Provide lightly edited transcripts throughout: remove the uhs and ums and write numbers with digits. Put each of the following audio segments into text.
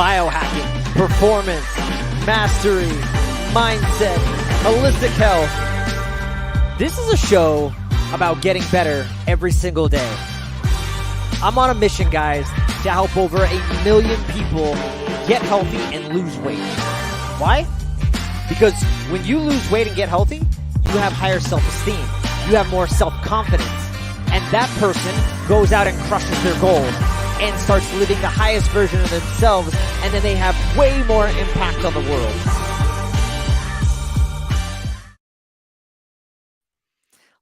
biohacking, performance, mastery, mindset, holistic health. This is a show about getting better every single day. I'm on a mission, guys, to help over 8 million people get healthy and lose weight. Why? Because when you lose weight and get healthy, you have higher self-esteem. You have more self-confidence. And that person goes out and crushes their goals and starts living the highest version of themselves, and then they have way more impact on the world.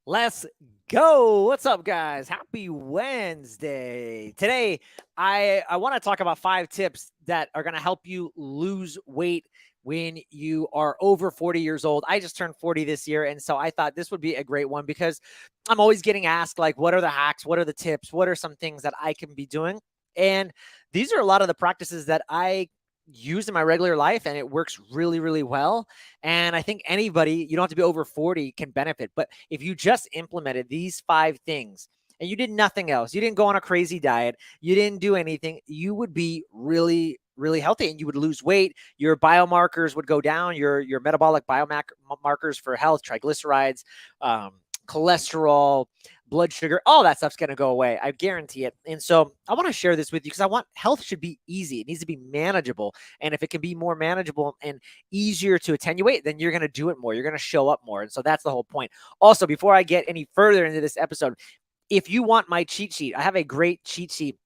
Let's go. What's up, guys? Happy Wednesday. Today, I want to talk about 5 tips that are going to help you lose weight when you are over 40 years old. I just turned 40 this year, and so I thought this would be a great one because I'm always getting asked, like, what are the hacks? What are the tips? What are some things that I can be doing? And these are a lot of the practices that I use in my regular life, and it works really, really well. And I think anybody, you don't have to be over 40, can benefit. But if you just implemented these 5 things and you did nothing else, you didn't go on a crazy diet, you didn't do anything, you would be really, really healthy and you would lose weight. Your biomarkers would go down, your metabolic biomarkers for health, triglycerides, cholesterol, blood sugar, all that stuff's going to go away. I guarantee it. And so I want to share this with you because I want health should be easy. It needs to be manageable. And if it can be more manageable and easier to attenuate, then you're going to do it more. You're going to show up more. And so that's the whole point. Also, before I get any further into this episode, if you want my cheat sheet, I have a great cheat sheet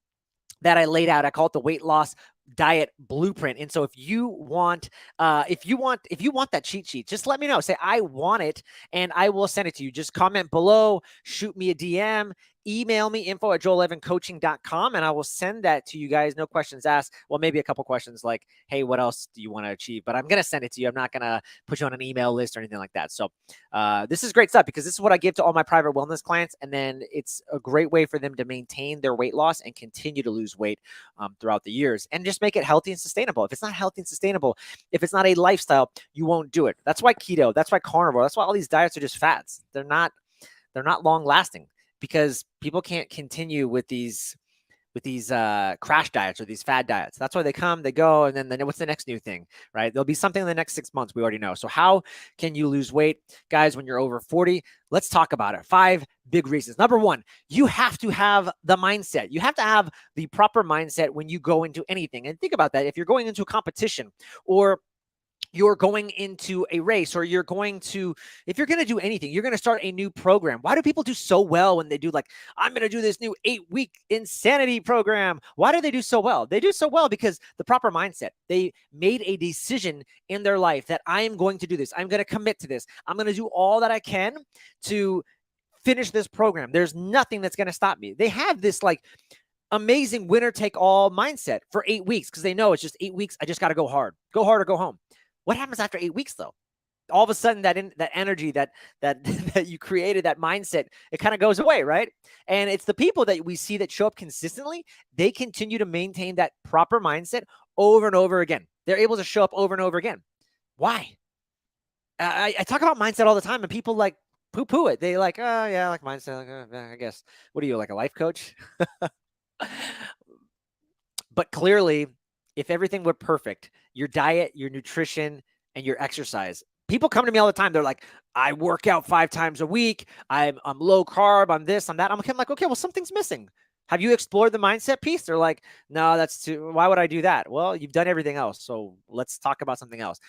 that I laid out. I call it the weight loss diet blueprint. And so if you want that cheat sheet, just let me know. Say, I want it, and I will send it to you. Just comment below, shoot me a DM, email me info@joel11coaching.com, and I will send that to you guys. No questions asked. Well, maybe a couple questions like, hey, what else do you want to achieve? But I'm going to send it to you. I'm not going to put you on an email list or anything like that. So this is great stuff because this is what I give to all my private wellness clients. And then it's a great way for them to maintain their weight loss and continue to lose weight throughout the years and just make it healthy and sustainable. If it's not healthy and sustainable, if it's not a lifestyle, you won't do it. That's why keto, that's why carnivore, that's why all these diets are just fads. They're not long lasting, because people can't continue with these crash diets or these fad diets. That's why they come, they go, and then what's the next new thing, right? There'll be something in the next 6 months. We already know. So how can you lose weight, guys, when you're over 40? Let's talk about it. 5 big reasons. Number 1, you have to have the mindset. You have to have the proper mindset when you go into anything. And think about that. If you're going into a competition, or you're going into a race, or if you're going to do anything, you're going to start a new program. Why do people do so well when they do, like, I'm going to do this new 8-week insanity program? Why do they do so well? They do so well because the proper mindset. They made a decision in their life that I am going to do this. I'm going to commit to this. I'm going to do all that I can to finish this program. There's nothing that's going to stop me. They have this like amazing winner take all mindset for 8 weeks because they know it's just 8 weeks. I just got to go hard or go home. What happens after 8 weeks, though? All of a sudden, that energy that you created, that mindset, it kind of goes away, right? And it's the people that we see that show up consistently. They continue to maintain that proper mindset over and over again. They're able to show up over and over again. Why? I talk about mindset all the time, and people like poo-poo it. They like, oh yeah, like mindset. Like, I guess. What are you, like a life coach? But clearly, if everything were perfect, your diet, your nutrition, and your exercise, people come to me all the time. They're like, I work out 5 times a week. I'm low carb. I'm this, I'm that. I'm like, okay, well, something's missing. Have you explored the mindset piece? They're like, no, that's too, why would I do that? Well, you've done everything else. So let's talk about something else.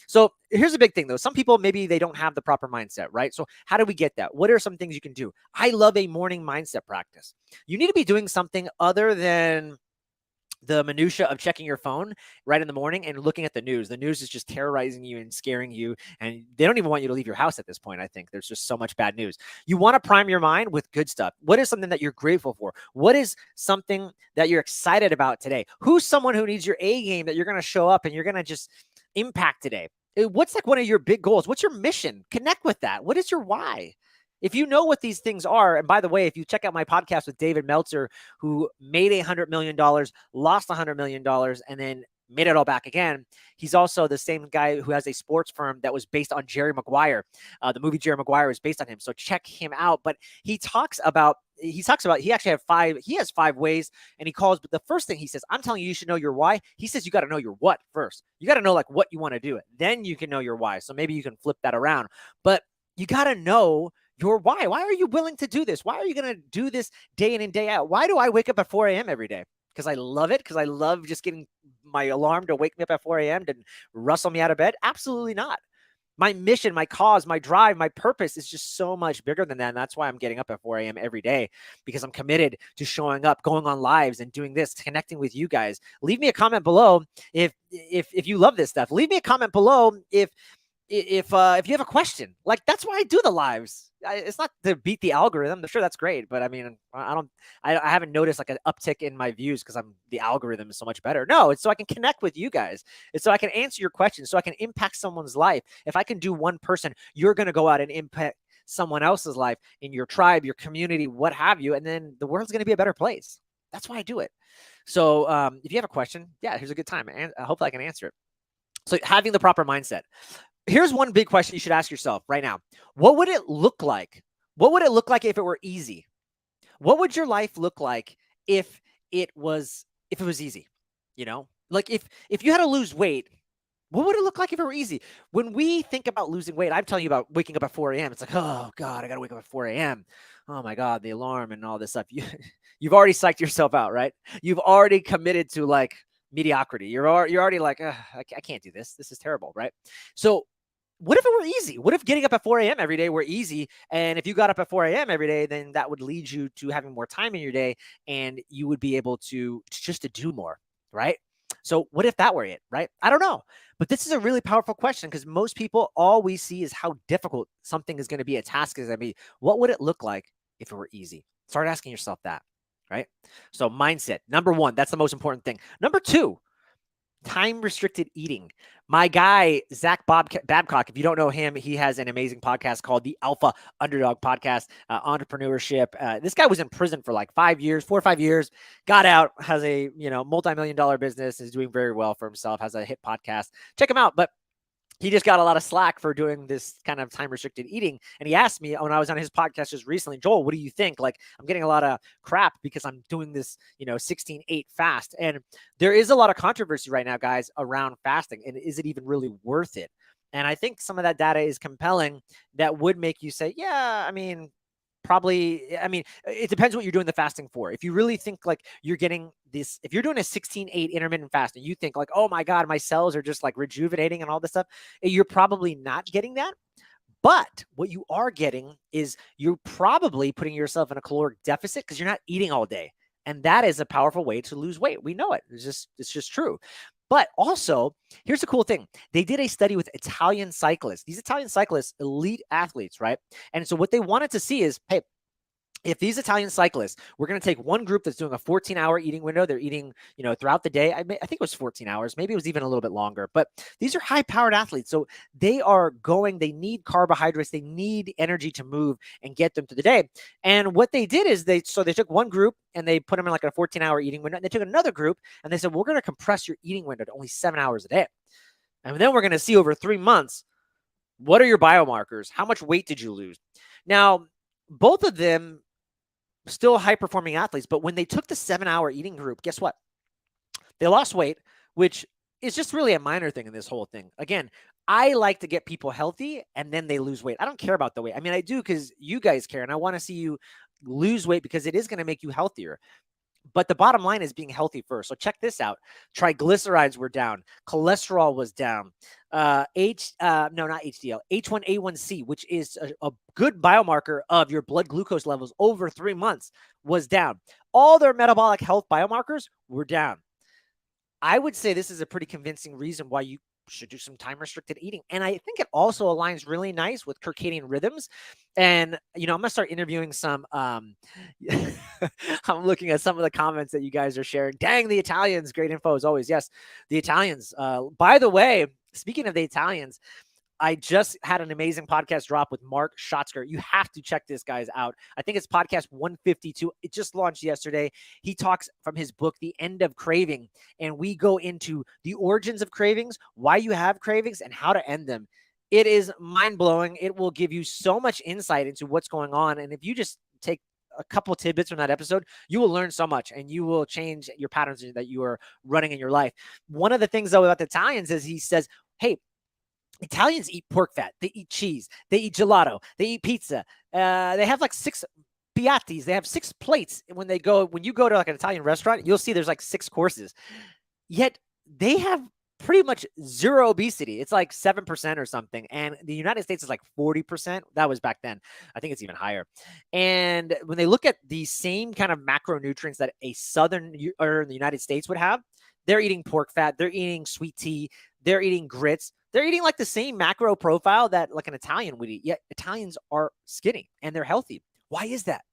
So here's a big thing though. Some people, maybe they don't have the proper mindset, right? So how do we get that? What are some things you can do? I love a morning mindset practice. You need to be doing something other than the minutia of checking your phone right in the morning and looking at the news. The news is just terrorizing you and scaring you, and they don't even want you to leave your house at this point. I think there's just so much bad news. You want to prime your mind with good stuff. What is something that you're grateful for? What is something that you're excited about today? Who's someone who needs your A game that you're going to show up and you're going to just impact today? What's like one of your big goals? What's your mission? Connect with that. What is your why? If you know what these things are, and by the way, if you check out my podcast with David Meltzer, who made $100 million, lost $100 million, and then made it all back again. He's also the same guy who has a sports firm that was based on Jerry Maguire. The movie Jerry Maguire is based on him. So check him out. But he talks about he talks about, he actually has 5 ways, and he calls, but the first thing he says, I'm telling you should know your why. He says you got to know your what first. You got to know like what you want to do it. Then you can know your why. So maybe you can flip that around, but you got to know your why. Why are you willing to do this? Why are you going to do this day in and day out? Why do I wake up at 4 a.m. every day? Because I love it. Because I love just getting my alarm to wake me up at 4 a.m. to rustle me out of bed. Absolutely not. My mission, my cause, my drive, my purpose is just so much bigger than that. And that's why I'm getting up at 4 a.m. every day, because I'm committed to showing up, going on lives and doing this, connecting with you guys. Leave me a comment below if you love this stuff. Leave me a comment below if you have a question. Like, that's why I do the lives. It's not to beat the algorithm. I'm sure that's great, but I mean, I haven't noticed like an uptick in my views because the algorithm is so much better. No, it's so I can connect with you guys. It's so I can answer your questions, so I can impact someone's life. If I can do one person, you're going to go out and impact someone else's life in your tribe, your community, what have you, and then the world's going to be a better place. That's why I do it. So if you have a question, yeah, here's a good time, and hopefully I can answer it. So having the proper mindset. Here's one big question you should ask yourself right now. What would it look like? What would it look like if it were easy? What would your life look like if it was easy? You know, like if you had to lose weight, what would it look like if it were easy? When we think about losing weight, I'm telling you about waking up at 4 a.m. It's like, oh God, I got to wake up at 4 a.m. Oh my God, the alarm and all this stuff. You've already psyched yourself out, right? You've already committed to like mediocrity. You're already like, I can't do this. This is terrible, right? So what if it were easy? What if getting up at 4 a.m. every day were easy? And if you got up at 4 a.m. every day, then that would lead you to having more time in your day, and you would be able to do more, right? So what if that were it, right? I don't know. But this is a really powerful question, because most people, all we see is how difficult something is going to be, a task is going to be. What would it look like if it were easy? Start asking yourself that, right? So mindset, number one, that's the most important thing. Number two, time-restricted eating. My guy, Zach Babcock, if you don't know him, he has an amazing podcast called the Alpha Underdog Podcast, entrepreneurship. This guy was in prison for like 4 or 5 years, got out, has a multi-million-dollar business, is doing very well for himself, has a hit podcast. Check him out. But he just got a lot of slack for doing this kind of time-restricted eating. And he asked me when I was on his podcast just recently, Joel, what do you think? Like, I'm getting a lot of crap because I'm doing this, 16-8 fast. And there is a lot of controversy right now, guys, around fasting. And is it even really worth it? And I think some of that data is compelling that would make you say, yeah, I mean, probably, I mean, it depends what you're doing the fasting for. If you really think like you're getting this, if you're doing a 16-8 intermittent fast and you think like, oh my God, my cells are just like rejuvenating and all this stuff, you're probably not getting that. But what you are getting is you're probably putting yourself in a caloric deficit because you're not eating all day. And that is a powerful way to lose weight. We know it. It's just true. But also, here's the cool thing. They did a study with Italian cyclists. These Italian cyclists, elite athletes, right? And so what they wanted to see is, hey, if these Italian cyclists, we're going to take one group that's doing a 14-hour eating window. They're eating, throughout the day. I think it was 14 hours. Maybe it was even a little bit longer. But these are high-powered athletes. So they need carbohydrates. They need energy to move and get them through the day. And what they did is they took one group and they put them in like a 14-hour eating window. And they took another group and they said, we're going to compress your eating window to only 7 hours a day. And then we're going to see over 3 months, what are your biomarkers? How much weight did you lose? Now, both of them still high-performing athletes, but when they took the 7-hour eating group, guess what? They lost weight, which is just really a minor thing in this whole thing. Again, I like to get people healthy and then they lose weight. I don't care about the weight. I mean, I do because you guys care, and I want to see you lose weight because it is going to make you healthier. But the bottom line is being healthy first. So check this out. Triglycerides were down. Cholesterol was down. Not HDL, H1A1C, which is a good biomarker of your blood glucose levels over 3 months, was down. All their metabolic health biomarkers were down. I would say this is a pretty convincing reason why you should do some time-restricted eating. And I think it also aligns really nice with circadian rhythms. And, I'm going to start interviewing some, I'm looking at some of the comments that you guys are sharing. Dang, the Italians, great info as always. Yes, the Italians. By the way, speaking of the Italians, I just had an amazing podcast drop with Mark Schatzker. You have to check this guys out. I think it's podcast 152. It just launched yesterday. He talks from his book, The End of Craving, and we go into the origins of cravings, why you have cravings, and how to end them. It is mind-blowing. It will give you so much insight into what's going on. And if you just take a couple tidbits from that episode, you will learn so much and you will change your patterns that you are running in your life. One of the things though about the Italians is he says, hey, Italians eat pork fat, they eat cheese, they eat gelato, they eat pizza. They have like 6 piattis. They have 6 plates. When you go to like an Italian restaurant, you'll see there's like 6 courses. Yet they have pretty much zero obesity. It's like 7% or something. And the United States is like 40%. That was back then. I think it's even higher. And when they look at the same kind of macronutrients that a Southern or the United States would have, they're eating pork fat, they're eating sweet tea, they're eating grits. They're eating like the same macro profile that like an Italian would eat. Yet Italians are skinny and they're healthy. Why is that?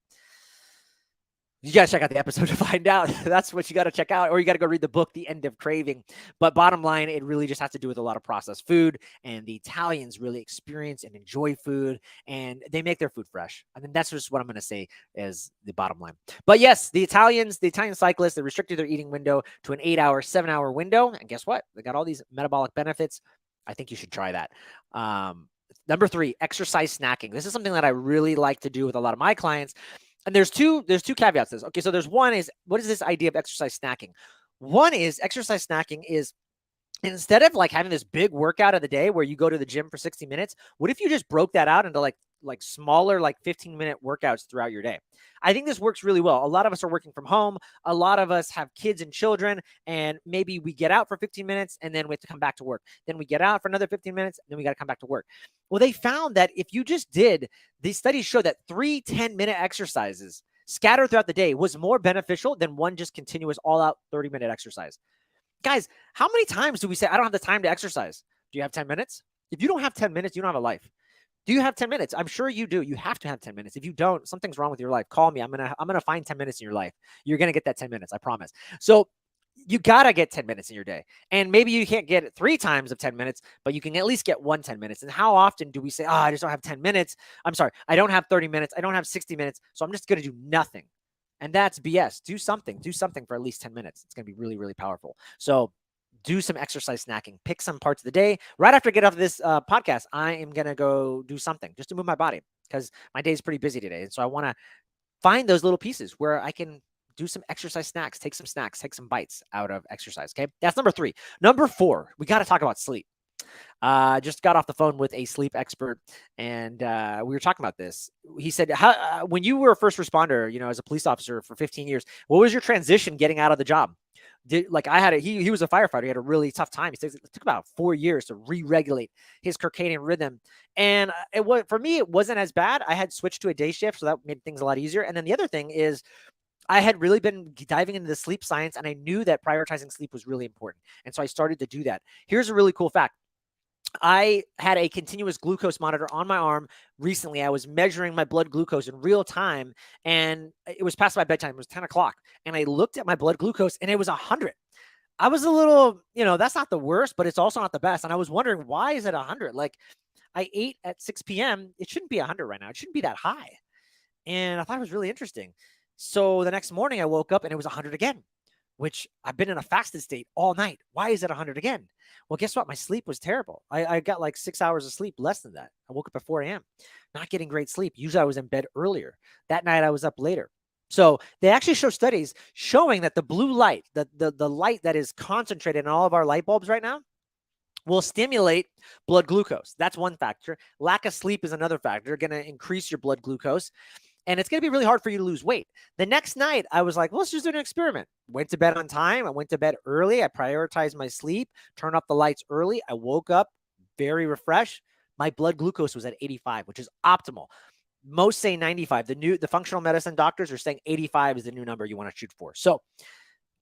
You got to check out the episode to find out. That's what you got to check out, or you got to go read the book, The End of Craving. But bottom line, it really just has to do with a lot of processed food, and the Italians really experience and enjoy food, and they make their food fresh. I mean, that's just what I'm going to say is the bottom line. But yes, the Italian cyclists, they restricted their eating window to an 8-hour, 7-hour window. And guess what? They got all these metabolic benefits. I think you should try that. Number 3, exercise snacking. This is something that I really like to do with a lot of my clients. And there's two caveats to this. Okay, so there's one is, what is this idea of exercise snacking? One is exercise snacking is, instead of like having this big workout of the day where you go to the gym for 60 minutes, what if you just broke that out into like smaller, like 15-minute workouts throughout your day? I think this works really well. A lot of us are working from home. A lot of us have kids and children, and maybe we get out for 15 minutes and then we have to come back to work. Then we get out for another 15 minutes, and then we got to come back to work. Well, they found that if you just did, these studies show that 3 10-minute exercises scattered throughout the day was more beneficial than one just continuous all-out 30-minute exercise. Guys, how many times do we say, I don't have the time to exercise? Do you have 10 minutes? If you don't have 10 minutes, you don't have a life. Do you have 10 minutes? I'm sure you do. You have to have 10 minutes. If you don't, something's wrong with your life. Call me. I'm going to find 10 minutes in your life. You're going to get that 10 minutes. I promise. So you got to get 10 minutes in your day. And maybe you can't get it 3 times of 10 minutes, but you can at least get 10 minutes. And how often do we say, I just don't have 10 minutes. I'm sorry. I don't have 30 minutes. I don't have 60 minutes. So I'm just going to do nothing. And that's BS. Do something for at least 10 minutes. It's going to be really, really powerful. So do some exercise snacking. Pick some parts of the day. Right after I get off this podcast, I am going to go do something just to move my body because my day is pretty busy today. And so I want to find those little pieces where I can do some exercise snacks, take some bites out of exercise. Okay. That's number 3. Number 4, we got to talk about sleep. Just got off the phone with a sleep expert, and we were talking about this. He said, when you were a first responder, as a police officer for 15 years, what was your transition getting out of the job? He was a firefighter. He had a really tough time. He says it took about 4 years to re-regulate his circadian rhythm. And for me, it wasn't as bad. I had switched to a day shift, so that made things a lot easier. And then the other thing is, I had really been diving into the sleep science, and I knew that prioritizing sleep was really important. And so I started to do that. Here's a really cool fact. I had a continuous glucose monitor on my arm recently. I was measuring my blood glucose in real time, and it was past my bedtime. It was 10 o'clock. And I looked at my blood glucose, and it was 100. I was a little, that's not the worst, but it's also not the best. And I was wondering, why is it 100? Like, I ate at 6 p.m. It shouldn't be 100 right now. It shouldn't be that high. And I thought it was really interesting. So the next morning I woke up and it was 100 again, which I've been in a fasted state all night. Why is it 100 again? Well, guess what? My sleep was terrible. I got like 6 hours of sleep, less than that. I woke up at 4 a.m., not getting great sleep. Usually I was in bed earlier. That night I was up later. So they actually show studies showing that the blue light, the light that is concentrated in all of our light bulbs right now, will stimulate blood glucose. That's one factor. Lack of sleep is another factor, going to increase your blood glucose. And it's going to be really hard for you to lose weight. The next night, I was like, well, let's just do an experiment. Went to bed on time. I went to bed early. I prioritized my sleep, turned off the lights early. I woke up very refreshed. My blood glucose was at 85, which is optimal. Most say 95. The functional medicine doctors are saying 85 is the new number you want to shoot for. So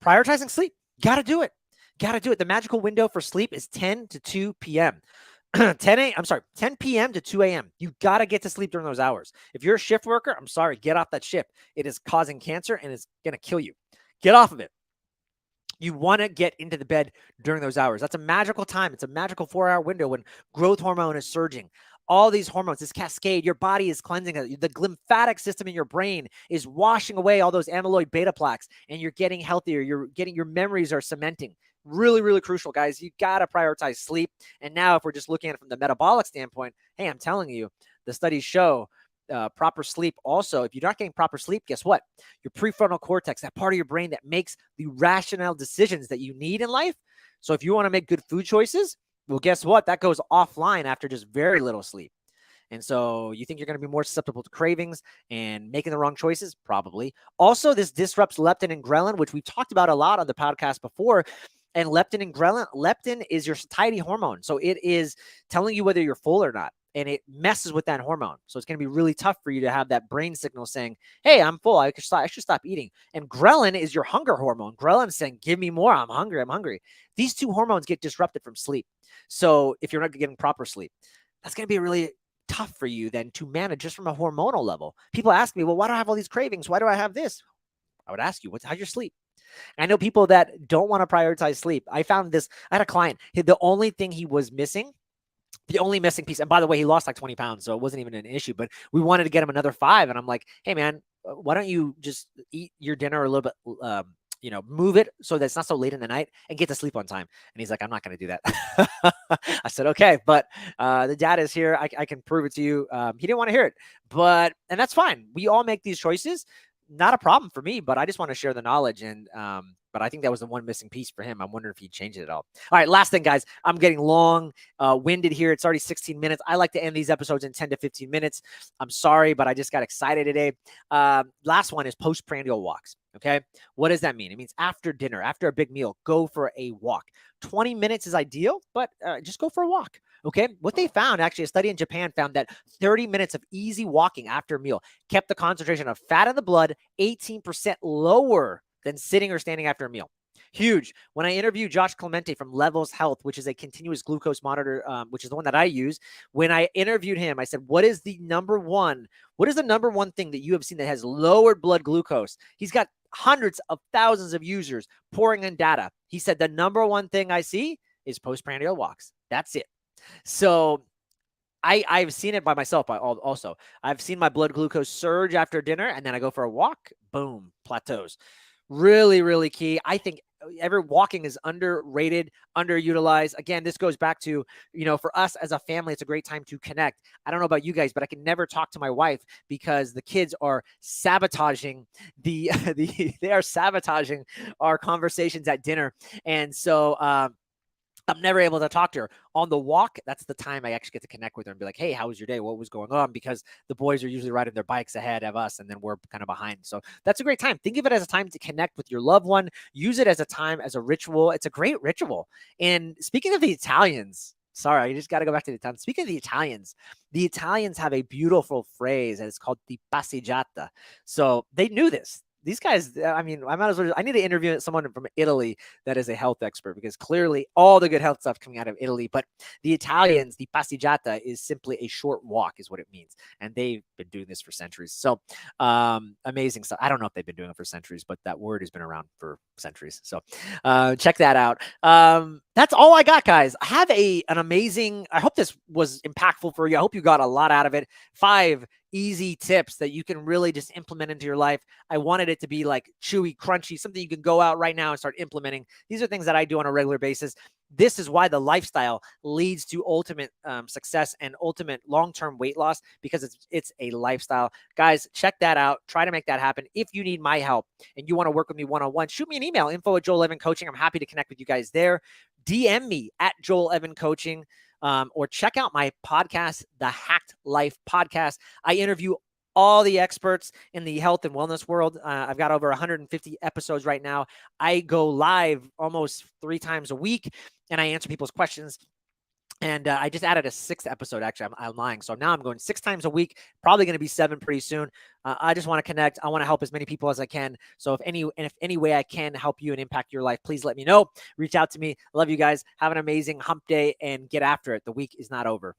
prioritizing sleep, got to do it. Got to do it. The magical window for sleep is 10 to 2 p.m. 10 p.m. to 2 a.m. You got to get to sleep during those hours. If you're a shift worker, I'm sorry, get off that shift. It is causing cancer and it's going to kill you. Get off of it. You want to get into the bed during those hours. That's a magical time. It's a magical 4-hour window when growth hormone is surging. All these hormones, this cascade, your body is cleansing it. The lymphatic system in your brain is washing away all those amyloid beta plaques, and you're getting healthier. Your memories are cementing. Really, really crucial, guys. You got to prioritize sleep. And now if we're just looking at it from the metabolic standpoint, hey, I'm telling you, the studies show proper sleep. Also, if you're not getting proper sleep, guess what? Your prefrontal cortex, that part of your brain that makes the rational decisions that you need in life. So if you want to make good food choices, well, guess what? That goes offline after just very little sleep. And so you think you're going to be more susceptible to cravings and making the wrong choices? Probably. Also, this disrupts leptin and ghrelin, which we've talked about a lot on the podcast before. And leptin and ghrelin, leptin is your satiety hormone. So it is telling you whether you're full or not. And it messes with that hormone. So it's going to be really tough for you to have that brain signal saying, hey, I'm full. I should stop eating. And ghrelin is your hunger hormone. Ghrelin is saying, give me more. I'm hungry. I'm hungry. These two hormones get disrupted from sleep. So if you're not getting proper sleep, that's going to be really tough for you then to manage just from a hormonal level. People ask me, well, why do I have all these cravings? Why do I have this? I would ask you, how's your sleep? I know people that don't want to prioritize sleep. I found this. I had a client. The only thing he was missing, the only missing piece, and by the way, he lost like 20 pounds, so it wasn't even an issue, but we wanted to get him another 5. And I'm like, hey, man, why don't you just eat your dinner a little bit, move it so that it's not so late in the night and get to sleep on time. And he's like, I'm not going to do that. I said, okay, but the data is here. I can prove it to you. He didn't want to hear it, and that's fine. We all make these choices. Not a problem for me, but I just want to share the knowledge. And, but I think that was the one missing piece for him. I'm wondering if he changed it at all. All right. Last thing, guys, I'm getting long winded here. It's already 16 minutes. I like to end these episodes in 10 to 15 minutes. I'm sorry, but I just got excited today. Last one is postprandial walks. Okay. What does that mean? It means after dinner, after a big meal, go for a walk. 20 minutes is ideal, but just go for a walk. Okay. What they found, actually, a study in Japan found that 30 minutes of easy walking after a meal kept the concentration of fat in the blood 18% lower than sitting or standing after a meal. Huge. When I interviewed Josh Clemente from Levels Health, which is a continuous glucose monitor, which is the one that I use, when I interviewed him, I said, what is the number one thing that you have seen that has lowered blood glucose? He's got hundreds of thousands of users pouring in data. He said, the number one thing I see is postprandial walks. That's it. So I've seen it by myself. Also, I've seen my blood glucose surge after dinner, and then I go for a walk. Boom, plateaus. Really, really key. I think walking is underrated, underutilized. Again, this goes back to, for us as a family, it's a great time to connect. I don't know about you guys, but I can never talk to my wife because the kids are sabotaging they are sabotaging our conversations at dinner. And so, I'm never able to talk to her. On the walk, that's the time I actually get to connect with her and be like, hey, how was your day? What was going on? Because the boys are usually riding their bikes ahead of us, and then we're kind of behind. So that's a great time. Think of it as a time to connect with your loved one. Use it as a time, as a ritual. It's a great ritual. And speaking of the Italians, sorry, I just got to go back to the Italians. Speaking of the Italians have a beautiful phrase, and it's called the passeggiata. So they knew this. These guys, I mean, I need to interview someone from Italy that is a health expert, because clearly all the good health stuff coming out of Italy. But the Italians, the passeggiata is simply a short walk is what it means. And they've been doing this for centuries. So amazing stuff. I don't know if they've been doing it for centuries, but that word has been around for centuries. So check that out. That's all I got, guys. I have an amazing, I hope this was impactful for you. I hope you got a lot out of it. 5 easy tips that you can really just implement into your life. I wanted it to be like chewy, crunchy, something you can go out right now and start implementing. These are things that I do on a regular basis. This is why the lifestyle leads to ultimate success and ultimate long-term weight loss, because it's a lifestyle. Guys, check that out. Try to make that happen. If you need my help and you want to work with me one-on-one, shoot me an email, info@JoelEvanCoaching. I'm happy to connect with you guys there. DM me at Joel Evan Coaching. Or check out my podcast, the Hacked Life Podcast. I interview all the experts in the health and wellness world. I've got over 150 episodes right now. I go live almost 3 times a week, and I answer people's questions. And I just added a 6th episode. Actually, I'm lying. So now I'm going 6 times a week, probably going to be 7 pretty soon. I just want to connect. I want to help as many people as I can. So if any way I can help you and impact your life, please let me know. Reach out to me. Love you guys. Have an amazing hump day and get after it. The week is not over.